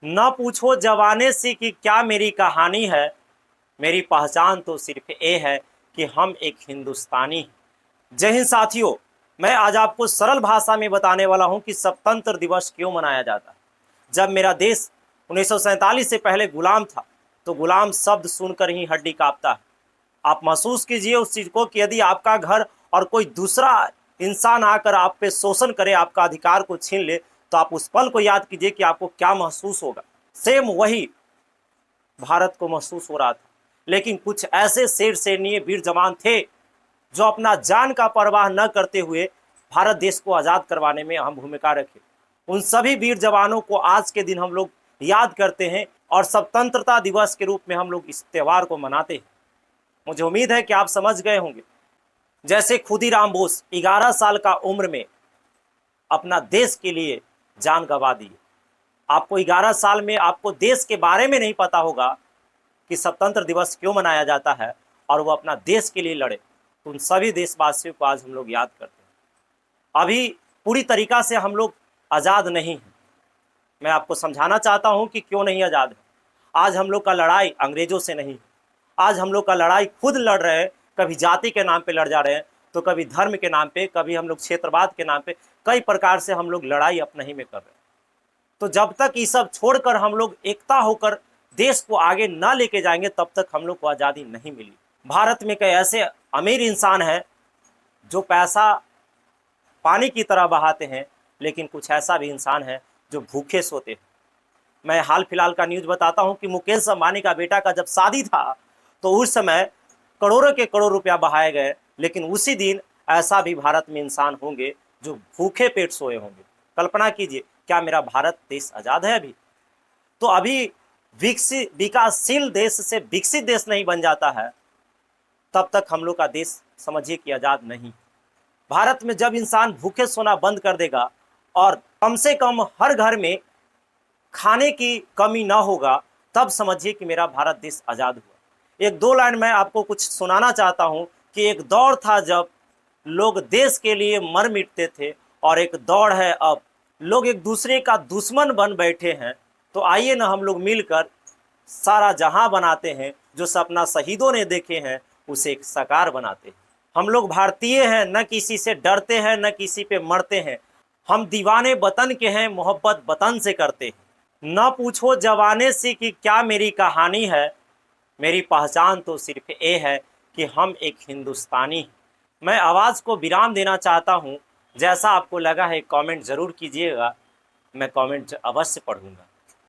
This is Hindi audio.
न पूछो जवाने से कि क्या मेरी कहानी है, मेरी पहचान तो सिर्फ ये है कि हम एक हिंदुस्तानी हैं। जय हिंद साथियों, मैं आज आपको सरल भाषा में बताने वाला हूं कि स्वतंत्र दिवस क्यों मनाया जाता है। जब मेरा देश 1947 से पहले गुलाम था तो गुलाम शब्द सुनकर ही हड्डी कांपता है। आप महसूस कीजिए उस चीज को कि यदि आपका घर और कोई दूसरा इंसान आकर आप पे शोषण करे, आपका अधिकार को छीन ले, तो आप उस पल को याद कीजिए कि आपको क्या महसूस होगा। सेम वही भारत को महसूस हो रहा था, लेकिन कुछ ऐसे शेर शेरनीय वीर जवान थे जो अपना जान का परवाह न करते हुए भारत देश को आज़ाद करवाने में अहम भूमिका रखे। उन सभी वीर जवानों को आज के दिन हम लोग याद करते हैं और स्वतंत्रता दिवस के रूप में हम लोग इस त्यौहार को मनाते हैं। मुझे उम्मीद है कि आप समझ गए होंगे। जैसे खुदीराम बोस 11 साल का उम्र में अपना देश के लिए जान गंवा दी। आपको 11 साल में आपको देश के बारे में नहीं पता होगा कि स्वतंत्र दिवस क्यों मनाया जाता है और वो अपना देश के लिए लड़े। तो उन सभी देशवासियों को आज हम लोग याद करते हैं। अभी पूरी तरीका से हम लोग आज़ाद नहीं हैं। मैं आपको समझाना चाहता हूं कि क्यों नहीं आज़ाद है। आज हम लोग का लड़ाई अंग्रेजों से नहीं है। आज हम लोग का लड़ाई खुद लड़ रहे हैं। कभी जाति के नाम पे लड़ जा रहे हैं, तो कभी धर्म के नाम पे, कभी हम लोग क्षेत्रवाद के नाम पे, कई प्रकार से हम लोग लड़ाई अपने ही में कर रहे हैं। तो जब तक ये सब छोड़कर हम लोग एकता होकर देश को आगे ना लेके जाएंगे, तब तक हम लोग को आज़ादी नहीं मिली। भारत में कई ऐसे अमीर इंसान हैं जो पैसा पानी की तरह बहाते हैं, लेकिन कुछ ऐसा भी इंसान है जो भूखे सोते हैं। मैं हाल फिलहाल का न्यूज़ बताता हूं कि मुकेश अंबानी का बेटा का जब शादी था तो उस समय करोड़ों के करोड़ रुपया बहाए गए, लेकिन उसी दिन ऐसा भी भारत में इंसान होंगे जो भूखे पेट सोए होंगे। कल्पना कीजिए, क्या मेरा भारत देश आज़ाद है अभी? तो अभी विकासशील देश से विकसित देश नहीं बन जाता है, तब तक हम लोग का देश समझिए कि आज़ाद नहीं। भारत में जब इंसान भूखे सोना बंद कर देगा और कम से कम हर घर में खाने की कमी ना होगा, तब समझिए कि मेरा भारत देश आज़ाद हुआ। एक दो लाइन मैं आपको कुछ सुनाना चाहता हूँ कि एक दौर था जब लोग देश के लिए मर मिटते थे, और एक दौर है अब लोग एक दूसरे का दुश्मन बन बैठे हैं। तो आइए ना हम लोग मिलकर सारा जहां बनाते हैं, जो सपना शहीदों ने देखे हैं उसे एक साकार बनाते हैं। हम लोग भारतीय हैं, न किसी से डरते हैं, न किसी पे मरते हैं। हम दीवाने वतन के हैं, मोहब्बत वतन से करते हैं। न पूछो जवाने से कि क्या मेरी कहानी है, मेरी पहचान तो सिर्फ ये है कि हम एक हिंदुस्तानी हैं। मैं आवाज़ को विराम देना चाहता हूँ। जैसा आपको लगा है कमेंट ज़रूर कीजिएगा, मैं कमेंट अवश्य पढ़ूंगा।